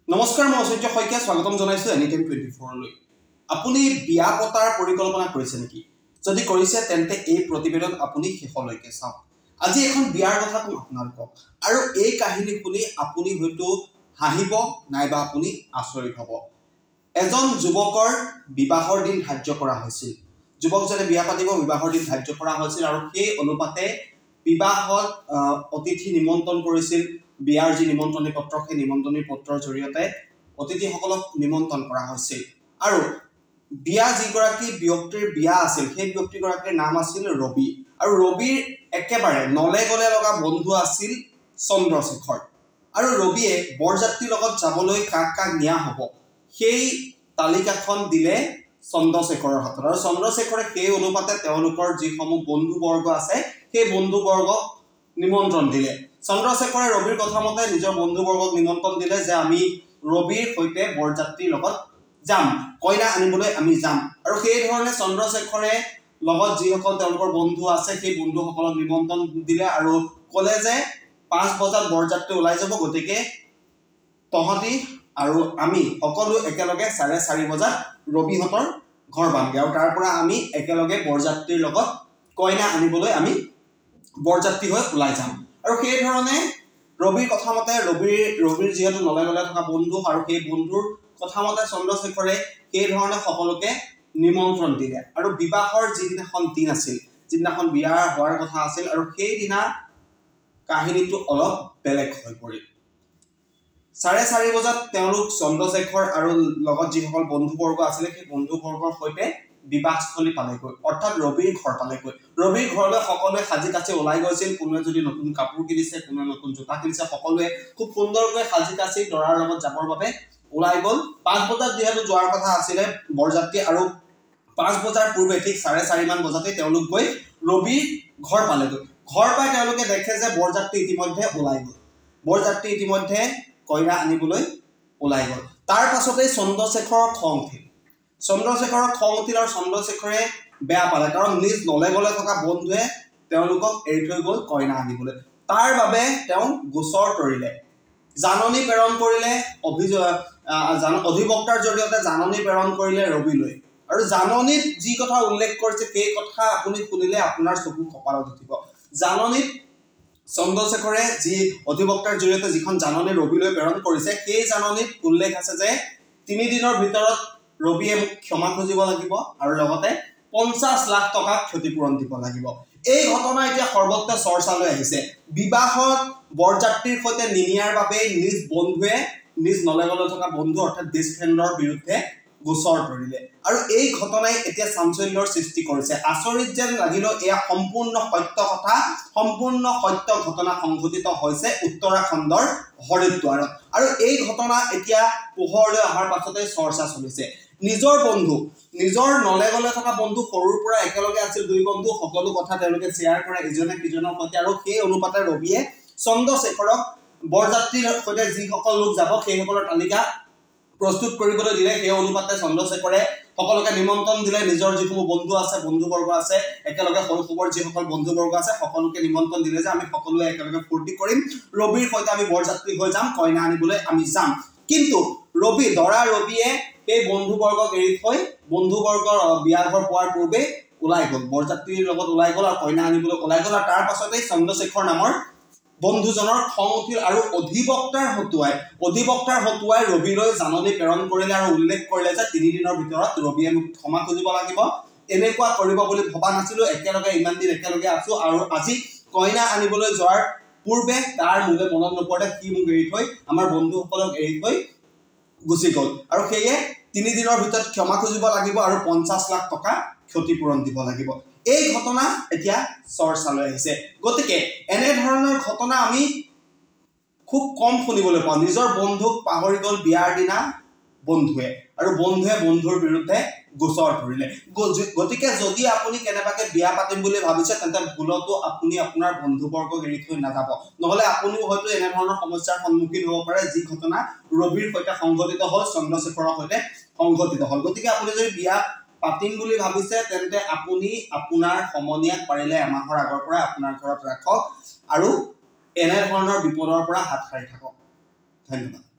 নমস্কাৰ, মই অসহ্য শইকীয়া স্বাগতম জনাইছো এনিটাইম 24 লৈ। আপুনি বিয়া পতাৰ পৰিকল্পনা কৰিছে নেকি? যদি কৰিছে তেন্তে এই প্ৰতিবেদন আপুনি শেষলৈকে চাওক। আজি এখন বিয়াৰ কথা কম আপোনালোকক, আৰু এই কাহিনী শুনি আপুনি হয়তো হাঁহিব নাইবা আপুনি আচৰিত হ'ব। এজন যুৱকৰ বিবাহৰ দিন ধাৰ্য কৰা হৈছিল। যুৱকজনে বিয়া পাতিব, বিবাহৰ দিন ধাৰ্য কৰা হৈছিল, আৰু সেই অনুপাতে বিবাহত অতিথি নিমন্ত্ৰণ কৰিছিল। বিয়াৰ যি নিমন্ত্ৰণী পত্ৰ, সেই নিমন্ত্ৰণী পত্ৰৰ জৰিয়তে অতিথিসকলক নিমন্ত্ৰণ কৰা হৈছিল। আৰু বিয়া যিগৰাকী ব্যক্তিৰ বিয়া আছিল, সেই ব্যক্তিগৰাকীৰ নাম আছিল ৰবি। আৰু ৰবিৰ একেবাৰে নলে গলে লগা বন্ধু আছিল চন্দ্ৰশেখৰ। আৰু ৰবিয়ে বৰযাত্ৰীৰ লগত যাবলৈ কাক কাক নিয়া হ'ব সেই তালিকাখন দিলে চন্দ্ৰশেখৰৰ হাতত। আৰু চন্দ্ৰশেখৰে সেই অনুপাতে তেওঁলোকৰ যিসমূহ বন্ধুবৰ্গ আছে সেই বন্ধুবৰ্গক নিমন্ত্ৰণ দিলে। চন্দ্ৰশেখৰে ৰবিৰ কথা মতে নিজৰ বন্ধুবৰ্গক নিমন্ত্ৰণ দিলে যে আমি ৰবিৰ সৈতে বৰযাত্ৰীৰ লগত যাম, কইনা আনিবলৈ আমি যাম। আৰু সেই ধৰণে চন্দ্ৰশেখৰে লগত যিসকল তেওঁলোকৰ বন্ধু আছে সেই বন্ধুসকলক নিমন্ত্ৰণ দিলে আৰু ক'লে যে 5 বজাত বৰযাত্ৰী ওলাই যাব, গতিকে তহঁতি আৰু আমি সকলো একেলগে 4:30 বজাত ৰবিহঁতৰ ঘৰ পামগে, আৰু তাৰ পৰা আমি একেলগে বৰযাত্ৰীৰ লগত কইনা আনিবলৈ আমি বৰযাত্ৰী হৈ ওলাই যাম। আৰু সেই ধৰণে ৰবিৰ কথা মতে ৰবিৰ যিহেতু নলে গলে থকা বন্ধু, আৰু সেই বন্ধুৰ কথা মতে চন্দ্ৰশেখৰে সেই ধৰণে সকলোকে নিমন্ত্ৰণ দিলে। আৰু বিবাহৰ যিদিনাখন দিন আছিল, যিদিনাখন বিয়া হোৱাৰ কথা আছিল, আৰু সেইদিনা কাহিনীটো অলপ বেলেগ হৈ পৰিল। 4:30 বজাত তেওঁলোক চন্দ্ৰশেখৰ আৰু লগত যিসকল বন্ধুবৰ্গ আছিলে সেই বন্ধুবৰ্গৰ সৈতে বিবাহস্থলী পালেগৈ, অৰ্থাৎ ৰবিৰ ঘৰ পালেগৈ। ৰবিৰ ঘৰলৈ সকলোৱে সাজি কাচি ওলাই গৈছিল। কোনোৱে যদি নতুন কাপোৰ কিনিছে, কোনোৱে নতুন জোতা কিনিছে, সকলোৱে খুব সুন্দৰকৈ সাজি কাচি দৰাৰ লগত যাবৰ বাবে ওলাই গ'ল। 5 বজাত যিহেতু যোৱাৰ কথা আছিলে বৰযাত্ৰী, আৰু 5 বজাৰ পূৰ্বে ঠিক 4:30 মান বজাতে তেওঁলোক গৈ ৰবিৰ ঘৰ পালেগৈ। ঘৰ পাই তেওঁলোকে দেখে যে বৰযাত্ৰী ইতিমধ্যে ওলাই গ'ল, বৰযাত্ৰী ইতিমধ্যে কইনা আনিবলৈ ওলাই গ'ল। তাৰ পাছতেই চন্দ্ৰশেখৰৰ খং উঠিল। আৰু চন্দ্ৰশেখৰে বেয়া পালে, কাৰণ নিজ নলে গলে থকা বন্ধুৱে তেওঁলোকক এৰি থৈ গ'ল কইনা আনিবলৈ। তাৰ বাবে তেওঁ গোচৰ তৰিলে, জাননী প্ৰেৰণ কৰিলে, অধিবক্তাৰ জৰিয়তে জাননী প্ৰেৰণ কৰিলে ৰবিলৈ। আৰু জাননীত যি কথা উল্লেখ কৰিছে সেই কথা আপুনি শুনিলে আপোনাৰ চকু কপালত উঠিব। জাননীত চন্দ্ৰশেখৰে যি অধিবক্তাৰ জৰিয়তে যিখন জাননী ৰবিলৈ প্ৰেৰণ কৰিছে, সেই জাননীত উল্লেখ আছে যে 3 দিনৰ ভিতৰত ৰবিয়ে মোক ক্ষমা খুজিব লাগিব, আৰু লগতে 50 লাখ টকা ক্ষতিপূৰণ দিব লাগিব। এই ঘটনা এতিয়া সৰ্বত্ৰ চৰ্চালৈ আহিছে। বিবাহত বৰযাত্ৰীৰ সৈতে নিনিয়াৰ বাবে নিজ বন্ধুৱে নিজ নলে গলে থকা বন্ধু অৰ্থাৎ বেষ্ট ফ্ৰেণ্ডৰ বিৰুদ্ধে গোচৰ তৰিলে। আৰু এই ঘটনাই এতিয়া চাঞ্চল্যৰ সৃষ্টি কৰিছে। আচৰিত যেন লাগিলেও এয়া সম্পূৰ্ণ সত্য কথা, সম্পূৰ্ণ সত্য ঘটনা সংঘটিত হৈছে উত্তৰাখণ্ডৰ হৰিদ্বাৰত। আৰু এই ঘটনা এতিয়া পোহৰলৈ অহাৰ পাছতে চৰ্চা চলিছে। নিজৰ বন্ধু, নিজৰ নলে গলে থকা বন্ধু, সৰুৰ পৰা একেলগে আছিল 2 বন্ধু, সকলো কথা তেওঁলোকে শ্বেয়াৰ কৰে ইজনে সিজনৰ সৈতে। আৰু সেই অনুপাতে ৰবিয়ে চন্দ্ৰশেখৰক বৰযাত্ৰীৰ সৈতে যিসকল লোক যাব সেইসকলৰ তালিকা প্ৰস্তুত কৰিবলৈ দিলে। সেই অনুপাতে চন্দ্ৰশেখৰে সকলোকে নিমন্ত্ৰণ দিলে। নিজৰ যিসমূহ বন্ধু আছে, বন্ধুবৰ্গ আছে, একেলগে শৈশৱৰ যিসকল বন্ধুবৰ্গ আছে সকলোকে নিমন্ত্ৰণ দিলে যে আমি সকলোৱে একেলগে ফূৰ্তি কৰিম, ৰবিৰ সৈতে আমি বৰযাত্ৰী হৈ যাম, কইনা আনিবলৈ আমি যাম। কিন্তু দৰা ৰবিয়ে সেই বন্ধুবৰ্গক এৰি থৈ বন্ধুবৰ্গৰ বিয়া ঘৰ পোৱাৰ পূৰ্বে ওলাই গ'ল, বৰযাত্ৰীৰ লগত ওলাই গ'ল, আৰু কইনা আনিবলৈ ওলাই গ'ল। আৰু তাৰ পাছতেই চন্দ্ৰশেখৰ নামৰ বন্ধুজনৰ খং উঠিল, আৰু অধিবক্তাৰ হতুৱাই ৰবিলৈ জাননী প্ৰেৰণ কৰিলে, আৰু উল্লেখ কৰিলে যে 3 দিনৰ ভিতৰত ৰবিয়ে মোক ক্ষমা খুজিব লাগিব। এনেকুৱা কৰিব বুলি ভবা নাছিলো, একেলগে ইমান দিন একেলগে আছো, আৰু আজি কইনা আনিবলৈ যোৱাৰ পূৰ্বে তাৰ মোলে মনত নপৰে সি মোক এৰি থৈ, আমাৰ বন্ধুসকলক এৰি থৈ গুচি গ'ল। আৰু সেয়ে 3 দিনৰ ভিতৰত ক্ষমা খুজিব লাগিব, আৰু 50 লাখ টকা ক্ষতিপূৰণ দিব লাগিব। এই ঘটনা এতিয়া চৰ্চালৈ আহিছে। গতিকে এনেধৰণৰ ঘটনা আমি খুব কম শুনিবলৈ পাওঁ। নিজৰ বন্ধুক পাহৰি গ'ল বিয়াৰ দিনা বন্ধুৱে, আৰু বন্ধুৱে বন্ধুৰ বিৰুদ্ধে গোচৰ ধৰিলে। গতিকে যদি আপুনি কেনেবাকে বিয়া পাতিম বুলি ভাবিছে তেন্তে ভুলতো আপুনি আপোনাৰ বন্ধুবৰ্গক এৰি থৈ নাযাব, নহলে আপুনিও হয়তো এনেধৰণৰ সমস্যাৰ সন্মুখীন হ'ব পাৰে যি ঘটনা ৰবিৰ সৈতে সংঘটিত হ'ল, চন্দ্ৰশেখৰৰ সৈতে সংঘটিত হ'ল। গতিকে আপুনি যদি বিয়া পাতিম বুলি ভাবিছে তেন্তে আপুনি আপোনাৰ সমনীয়াক পাৰিলে এমাহৰ আগৰ পৰা আপোনাৰ ঘৰত ৰাখক, আৰু এনেধৰণৰ বিপদৰ পৰা হাত সাৰি থাকক। ধন্যবাদ।